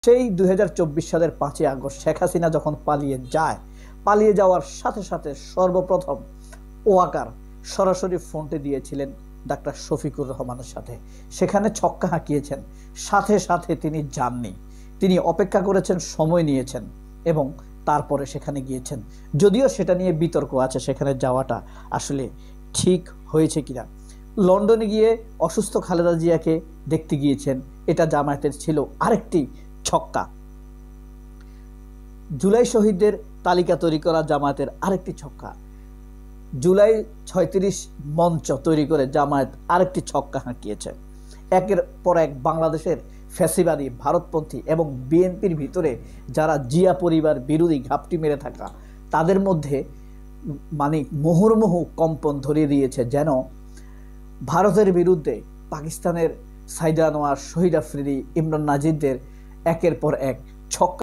সেই ২০২৪ সালের ৫ই আগস্ট শেখ হাসিনা যখন পালিয়ে যাওয়ার সাথে সাথে সর্বপ্রথম ওয়াকার সরাসরি ফ্রন্টে দিয়েছিলেন ডাক্তার শফিকুর রহমানের সাথে। সেখানে ছক্কা হাঁকিয়েছেন, সাথে সাথে তিনি যাননি, তিনি অপেক্ষা করেছেন, সময় নিয়েছেন এবং তারপরে সেখানে গিয়েছেন। যদিও সেটা নিয়ে বিতর্ক আছে সেখানে যাওয়াটা আসলে ঠিক হয়েছে কিনা। লন্ডনে গিয়ে অসুস্থ খালেদা জিয়াকে দেখতে গিয়েছেন, এটা জামায়াতের ছিল আরেকটি ছক্কা। জুলাই শহীদদের তালিকা তৈরি করা জামায়াতের আরেকটি ছক্কা। জুলাই ৩৬ মঞ্চ তৈরি করে জামায়াত আরেকটি ছক্কা হাঁকিয়েছে। একের পর এক বাংলাদেশের ফ্যাসিবাদী, ভারতপন্থী এবং বিএনপির ভিতরে যারা জিয়া পরিবার বিরোধী ঘাপটি মেরে থাকা, তাদের মধ্যে মুহুর্মুহু কম্পন ধরিয়ে দিয়েছে, যেন ভারতের বিরুদ্ধে পাকিস্তানের সাইদা আনোয়ার, শহীদ আফ্রিদি, ইমরান নাজিরদের একের পর এক ছক্কা